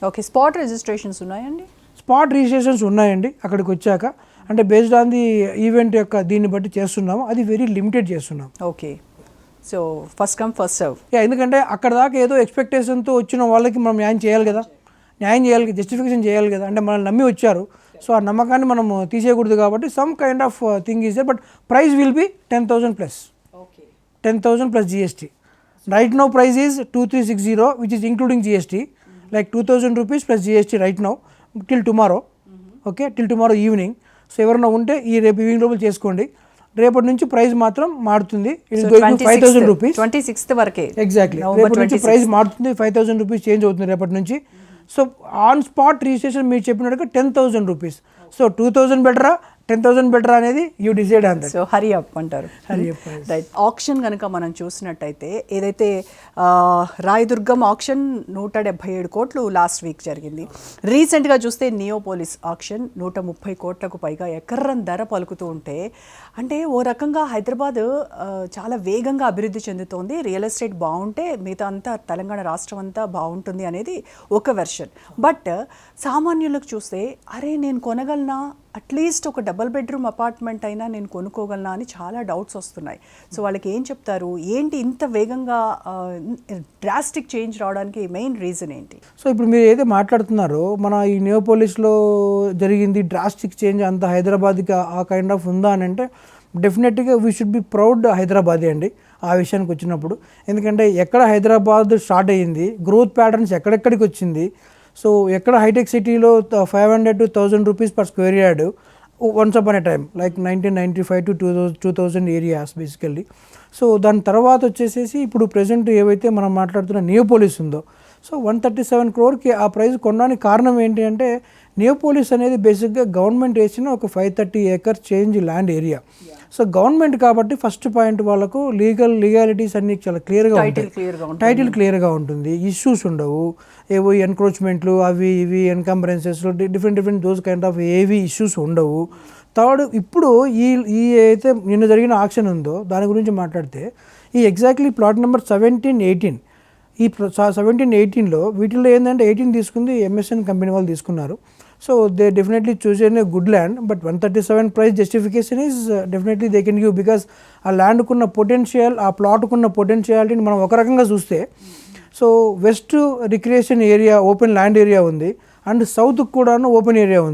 Okay, spot registrations ఉన్నాయండి? Spot registrations ఉన్నాయండి అక్కడికి వచ్చాక, అంటే బేస్డ్ ఆన్ ది ఈవెంట్ యొక్క దీన్ని బట్టి చేస్తున్నాము, అది వెరీ లిమిటెడ్ చేస్తున్నాం. Okay, so first come first serve. ఎందుకంటే అక్కడ దాకా ఏదో ఎక్స్పెక్టేషన్తో వచ్చిన వాళ్ళకి మనం న్యాయం చేయాలి కదా, జస్టిఫికేషన్ చేయాలి కదా, అంటే మనల్ని నమ్మి వచ్చారు, సో ఆ నమ్మకాన్ని మనం తీసేయకూడదు కాబట్టి some kind of thing is there, but price will be 10,000 plus. 10,000 plus GST. Right now price is 2360, which is including GST, like 2,000 rupees plus GST right now till tomorrow. Okay, till tomorrow evening. So ఎవరైనా ఉంటే ఈ రేపు evening లోపల చేసుకోండి. రేపటి నుంచి price మాత్రం మారుతుంది. It is going to 5,000 rupees. 26th వరకే ఎగ్జాక్ట్లీ. రేపటి నుంచి ప్రైస్ మారుతుంది, 5,000 రూపీస్ చేంజ్ అవుతుంది రేపటి నుంచి. సో ఆన్ స్పాట్ రిజిస్ట్రేషన్ మీరు చెప్పినట్టుగా 10,000 రూపీస్. సో 2,000 బెటరా 10,000 బెటరా అనేది you decide on that. So hurry up అంటారు. Hurry up. రైట్. ఆప్షన్ కనుక మనం చూసినట్టయితే ఏదైతే రాయదుర్గం ఆప్షన్ 177 కోట్లు లాస్ట్ వీక్ జరిగింది. రీసెంట్గా చూస్తే నియోపోలిస్ ఆప్షన్ 130 కోట్లకు పైగా ఎకరం ధర పలుకుతూ ఉంటే, అంటే ఓ రకంగా హైదరాబాద్ చాలా వేగంగా అభివృద్ధి చెందుతోంది, రియల్ ఎస్టేట్ బాగుంటే మిగతా అంతా తెలంగాణ రాష్ట్రం అంతా బాగుంటుంది అనేది ఒక వెర్షన్. బట్ సామాన్యులకు చూస్తే అరే నేను కొనగలనా, అట్లీస్ట్ ఒక డబుల్ బెడ్రూమ్ అపార్ట్మెంట్ అయినా నేను కొనుక్కోగలనా అని చాలా డౌట్స్ వస్తున్నాయి. సో వాళ్ళకి ఏం చెప్తారు, ఏంటి ఇంత వేగంగా డ్రాస్టిక్ చేంజ్ రావడానికి మెయిన్ రీజన్ ఏంటి? సో ఇప్పుడు మీరు ఏదైతే మాట్లాడుతున్నారో, మన ఈ నియోపోలిస్లో జరిగింది డ్రాస్టిక్ చేంజ్ అంత హైదరాబాద్కి ఆ కైండ్ ఆఫ్ ఉందా అని అంటే, డెఫినెట్గా we should be proud Hyderabadi అండి ఆ విషయానికి వచ్చినప్పుడు. ఎందుకంటే ఎక్కడ హైదరాబాద్ స్టార్ట్ అయ్యింది, గ్రోత్ ప్యాటర్న్స్ ఎక్కడెక్కడికి వచ్చింది, సో ఎక్కడ హైటెక్ సిటీలో 500 to 1,000 rupees per square yard once upon a time, like 1995 to 2000 areas basically. So దాని తర్వాత వచ్చేసేసి ఇప్పుడు ప్రజెంట్ ఏవైతే మనం మాట్లాడుతున్న నియోపోలిస్ ఉందో, సో 137 crore ఆ ప్రైస్ కొనడానికి కారణం ఏంటి అంటే, నియోపోలిస్ అనేది బేసిక్గా గవర్నమెంట్ వేసిన ఒక 530 acre change land area. So government కాబట్టి ఫస్ట్ పాయింట్ వాళ్ళకు లీగాలిటీస్ అన్ని చాలా క్లియర్గా ఉంటాయి, టైటిల్ క్లియర్గా ఉంటుంది, ఇష్యూస్ ఉండవు, ఏవో ఎన్క్రోచ్మెంట్లు అవి ఇవి ఎన్కంబరెన్సెస్లో డిఫరెంట్ దోస్ కైండ్ ఆఫ్ ఏవి ఇష్యూస్ ఉండవు. థర్డ్, ఇప్పుడు ఈ అయితే నిన్న జరిగిన ఆక్షన్ ఉందో దాని గురించి మాట్లాడితే, ఈ ఎగ్జాక్ట్లీ ప్లాట్ నెంబర్ 17, 18, ఈ 17, 18లో వీటిల్లో ఏంటంటే 18 తీసుకుంది MSN కంపెనీ వాళ్ళు తీసుకున్నారు. So they definitely choose a good land, but 137 price justification is definitely they can give, because ఆ ల్యాండ్కున్న పొటెన్షియల్, ఆ ప్లాట్కున్న పొటెన్షియాలిటీని మనం ఒక రకంగా చూస్తే, so west recreation area open land area ఉంది, అండ్ సౌత్కి కూడాను ఓపెన్ ఏరియా ఉంది.